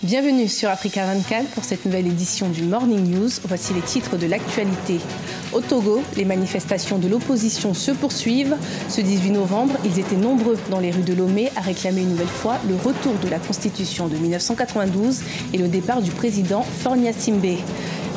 Bienvenue sur Africa 24 pour cette nouvelle édition du Morning News. Voici les titres de l'actualité. Au Togo, les manifestations de l'opposition se poursuivent. Ce 18 novembre, ils étaient nombreux dans les rues de Lomé à réclamer une nouvelle fois le retour de la Constitution de 1992 et le départ du président Faure Gnassingbé.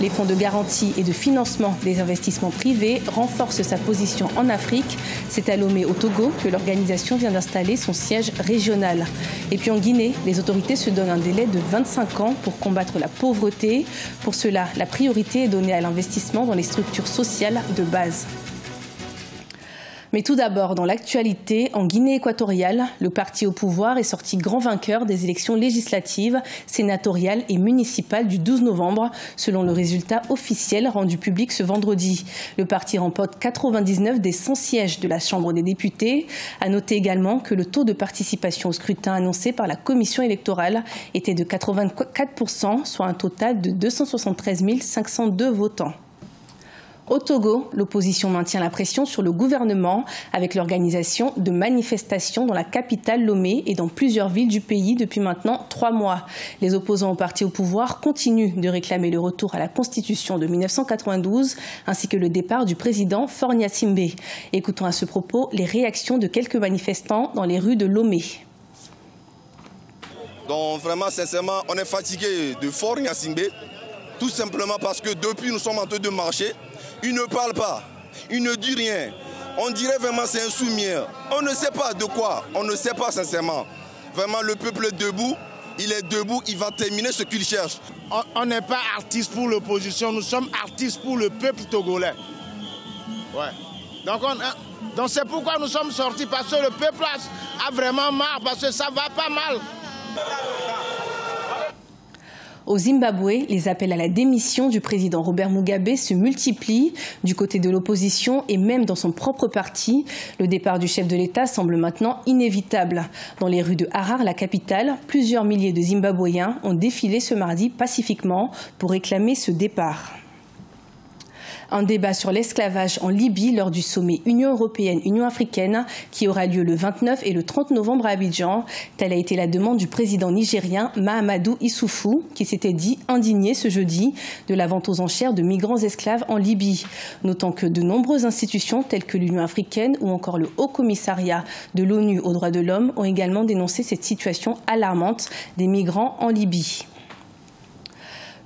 Les fonds de garantie et de financement des investissements privés renforcent sa position en Afrique. C'est à Lomé, au Togo, que l'organisation vient d'installer son siège régional. Et puis en Guinée, les autorités se donnent un délai de 25 ans pour combattre la pauvreté. Pour cela, la priorité est donnée à l'investissement dans les structures sociales de base. Mais tout d'abord, dans l'actualité, en Guinée équatoriale, le parti au pouvoir est sorti grand vainqueur des élections législatives, sénatoriales et municipales du 12 novembre, selon le résultat officiel rendu public ce vendredi. Le parti remporte 99 des 100 sièges de la Chambre des députés. À noter également que le taux de participation au scrutin annoncé par la commission électorale était de 84%, soit un total de 273 502 votants. Au Togo, l'opposition maintient la pression sur le gouvernement avec l'organisation de manifestations dans la capitale Lomé et dans plusieurs villes du pays depuis maintenant 3 mois. Les opposants au parti au pouvoir continuent de réclamer le retour à la Constitution de 1992 ainsi que le départ du président Faure Gnassingbé. Écoutons à ce propos les réactions de quelques manifestants dans les rues de Lomé. Donc vraiment, sincèrement, on est fatigué de Faure Gnassingbé, tout simplement parce que depuis nous sommes en train de marcher, il ne parle pas, il ne dit rien. On dirait vraiment c'est un sous-mière. On ne sait pas de quoi, on ne sait pas sincèrement. Vraiment le peuple est debout, il va terminer ce qu'il cherche. On n'est pas artiste pour l'opposition, nous sommes artistes pour le peuple togolais. Ouais. Donc c'est pourquoi nous sommes sortis, parce que le peuple a vraiment marre, parce que ça va pas mal. Au Zimbabwe, les appels à la démission du président Robert Mugabe se multiplient du côté de l'opposition et même dans son propre parti. Le départ du chef de l'État semble maintenant inévitable. Dans les rues de Harare, la capitale, plusieurs milliers de Zimbabwéens ont défilé ce mardi pacifiquement pour réclamer ce départ. Un débat sur l'esclavage en Libye lors du sommet Union européenne-Union africaine qui aura lieu le 29 et le 30 novembre à Abidjan. Telle a été la demande du président nigérien Mahamadou Issoufou qui s'était dit indigné ce jeudi de la vente aux enchères de migrants esclaves en Libye. Notant que de nombreuses institutions telles que l'Union africaine ou encore le Haut Commissariat de l'ONU aux droits de l'homme ont également dénoncé cette situation alarmante des migrants en Libye.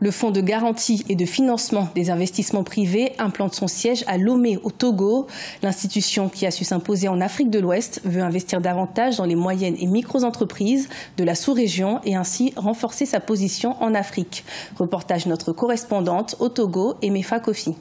Le Fonds de garantie et de financement des investissements privés implante son siège à Lomé, au Togo. L'institution qui a su s'imposer en Afrique de l'Ouest veut investir davantage dans les moyennes et micro-entreprises de la sous-région et ainsi renforcer sa position en Afrique. Reportage notre correspondante au Togo, Emefa Kofi.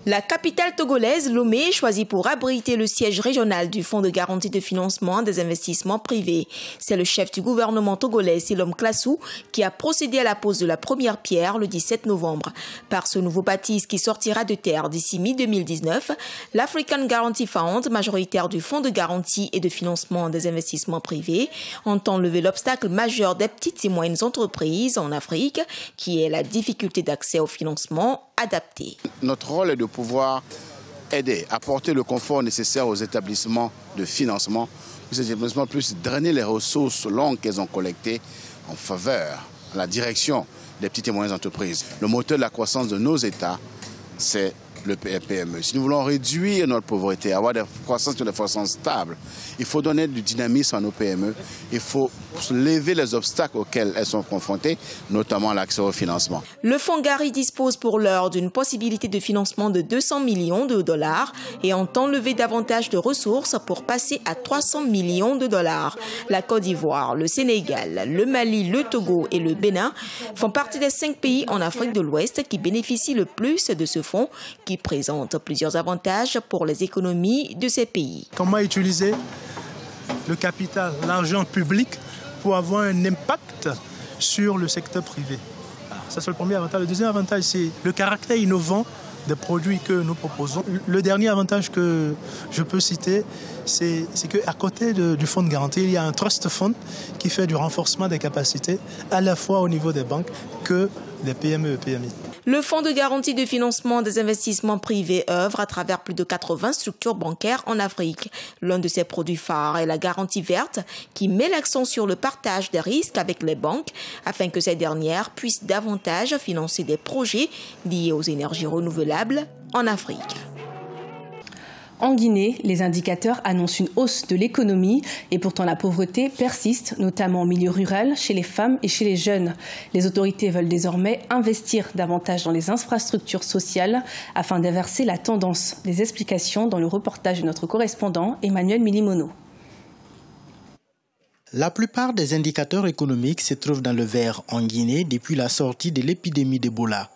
La capitale togolaise, Lomé, est choisie pour abriter le siège régional du Fonds de garantie de financement des investissements privés. C'est le chef du gouvernement togolais, Selom Klassou, qui a procédé à la pose de la première pierre le 17 novembre. Par ce nouveau bâtisse qui sortira de terre d'ici mi-2019, l'African Guarantee Fund, majoritaire du Fonds de garantie et de financement des investissements privés, entend lever l'obstacle majeur des petites et moyennes entreprises en Afrique, qui est la difficulté d'accès au financement adapté. Notre rôle est de pouvoir aider, apporter le confort nécessaire aux établissements de financement, pour que ces établissements puissent drainer les ressources longues qu'elles ont collectées en faveur, à la direction des petites et moyennes entreprises. Le moteur de la croissance de nos États, c'est le PME. Si nous voulons réduire notre pauvreté, avoir des croissances stables, il faut donner du dynamisme à nos PME, il faut lever les obstacles auxquels elles sont confrontées, notamment l'accès au financement. Le Fonds Gari dispose pour l'heure d'une possibilité de financement de 200 millions de dollars et entend lever davantage de ressources pour passer à 300 millions de dollars. La Côte d'Ivoire, le Sénégal, le Mali, le Togo et le Bénin font partie des 5 pays en Afrique de l'Ouest qui bénéficient le plus de ce fonds qui présente plusieurs avantages pour les économies de ces pays. Comment utiliser le capital, l'argent public pour avoir un impact sur le secteur privé. Alors, ça c'est le premier avantage. Le deuxième avantage, c'est le caractère innovant des produits que nous proposons. Le dernier avantage que je peux citer, c'est qu'à côté du fonds de garantie, il y a un trust fund qui fait du renforcement des capacités à la fois au niveau des banques que des PME et PMI. Le Fonds de garantie de financement des investissements privés œuvre à travers plus de 80 structures bancaires en Afrique. L'un de ses produits phares est la garantie verte qui met l'accent sur le partage des risques avec les banques afin que ces dernières puissent davantage financer des projets liés aux énergies renouvelables en Afrique. En Guinée, les indicateurs annoncent une hausse de l'économie et pourtant la pauvreté persiste, notamment au milieu rural, chez les femmes et chez les jeunes. Les autorités veulent désormais investir davantage dans les infrastructures sociales afin d'inverser la tendance. Des explications dans le reportage de notre correspondant Emmanuel Milimono. La plupart des indicateurs économiques se trouvent dans le vert en Guinée depuis la sortie de l'épidémie d'Ebola.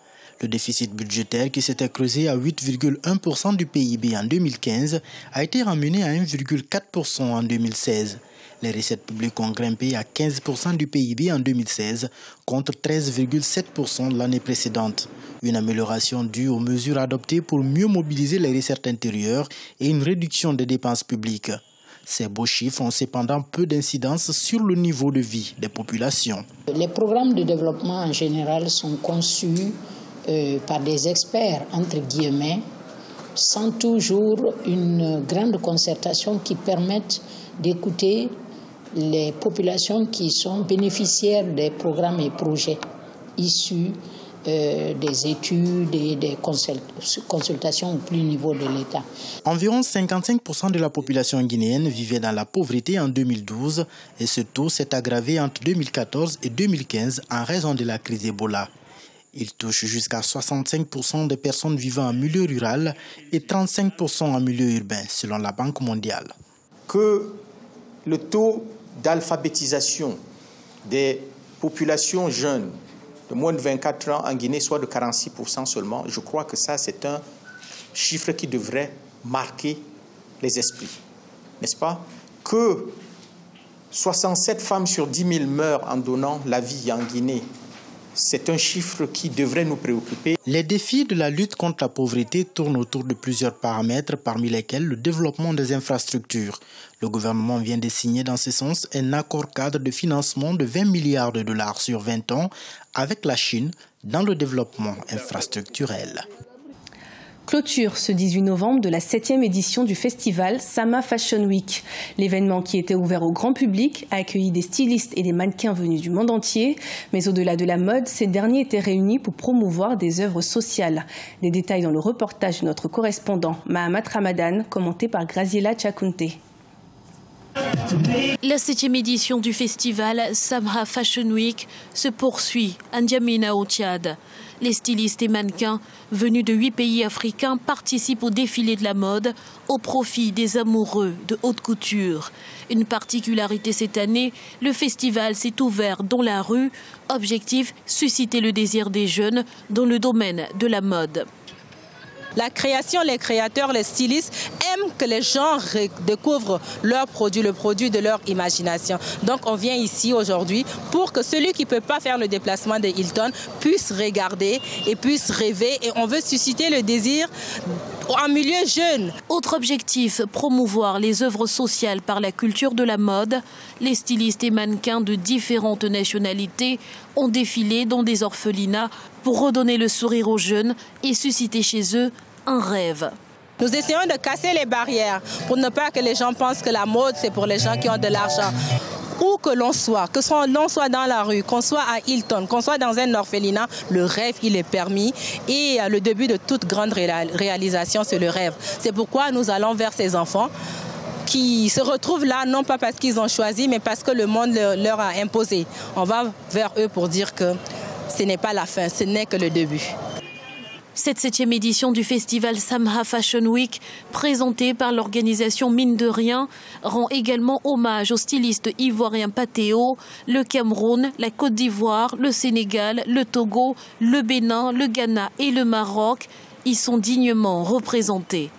Le déficit budgétaire qui s'était creusé à 8,1% du PIB en 2015 a été ramené à 1,4% en 2016. Les recettes publiques ont grimpé à 15% du PIB en 2016 contre 13,7% l'année précédente. Une amélioration due aux mesures adoptées pour mieux mobiliser les recettes intérieures et une réduction des dépenses publiques. Ces beaux chiffres ont cependant peu d'incidence sur le niveau de vie des populations. Les programmes de développement en général sont conçus par des experts, entre guillemets, sans toujours une grande concertation qui permette d'écouter les populations qui sont bénéficiaires des programmes et projets issus des études et des consultations au plus haut niveau de l'État. Environ 55% de la population guinéenne vivait dans la pauvreté en 2012 et ce taux s'est aggravé entre 2014 et 2015 en raison de la crise Ebola. Il touche jusqu'à 65% des personnes vivant en milieu rural et 35% en milieu urbain, selon la Banque mondiale. Que le taux d'alphabétisation des populations jeunes de moins de 24 ans en Guinée soit de 46% seulement, je crois que ça, c'est un chiffre qui devrait marquer les esprits, n'est-ce pas? Que 67 femmes sur 10 000 meurent en donnant la vie en Guinée, c'est un chiffre qui devrait nous préoccuper. Les défis de la lutte contre la pauvreté tournent autour de plusieurs paramètres, parmi lesquels le développement des infrastructures. Le gouvernement vient de signer dans ce sens un accord cadre de financement de 20 milliards de dollars sur 20 ans avec la Chine dans le développement infrastructurel. Clôture ce 18 novembre de la 7e édition du festival Sama Fashion Week. L'événement, qui était ouvert au grand public, a accueilli des stylistes et des mannequins venus du monde entier. Mais au-delà de la mode, ces derniers étaient réunis pour promouvoir des œuvres sociales. Des détails dans le reportage de notre correspondant Mahamat Ramadan, commenté par Graziella Chakunte. La 7e édition du festival Sama Fashion Week se poursuit à N'Djamena au Tchad. Les stylistes et mannequins venus de 8 pays africains participent au défilé de la mode au profit des amoureux de haute couture. Une particularité cette année, le festival s'est ouvert dans la rue. Objectif, susciter le désir des jeunes dans le domaine de la mode. La création, les créateurs, les stylistes aiment que les gens découvrent leurs produits, le produit de leur imagination. Donc on vient ici aujourd'hui pour que celui qui ne peut pas faire le déplacement de Hilton puisse regarder et puisse rêver. Et on veut susciter le désir en milieu jeune. Autre objectif, promouvoir les œuvres sociales par la culture de la mode. Les stylistes et mannequins de différentes nationalités ont défilé dans des orphelinats pour redonner le sourire aux jeunes et susciter chez eux un rêve. Nous essayons de casser les barrières pour ne pas que les gens pensent que la mode, c'est pour les gens qui ont de l'argent. Où que l'on soit, l'on soit dans la rue, qu'on soit à Hilton, qu'on soit dans un orphelinat, le rêve, il est permis. Et le début de toute grande réalisation, c'est le rêve. C'est pourquoi nous allons vers ces enfants qui se retrouvent là, non pas parce qu'ils ont choisi, mais parce que le monde leur a imposé. On va vers eux pour dire que ce n'est pas la fin, ce n'est que le début. Cette 7e édition du festival Sama Fashion Week, présentée par l'organisation Mine de Rien, rend également hommage aux stylistes ivoiriens Patéo, le Cameroun, la Côte d'Ivoire, le Sénégal, le Togo, le Bénin, le Ghana et le Maroc. Y sont dignement représentés.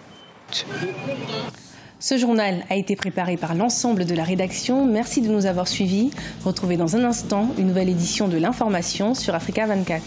Ce journal a été préparé par l'ensemble de la rédaction. Merci de nous avoir suivis. Retrouvez dans un instant une nouvelle édition de l'information sur Africa 24.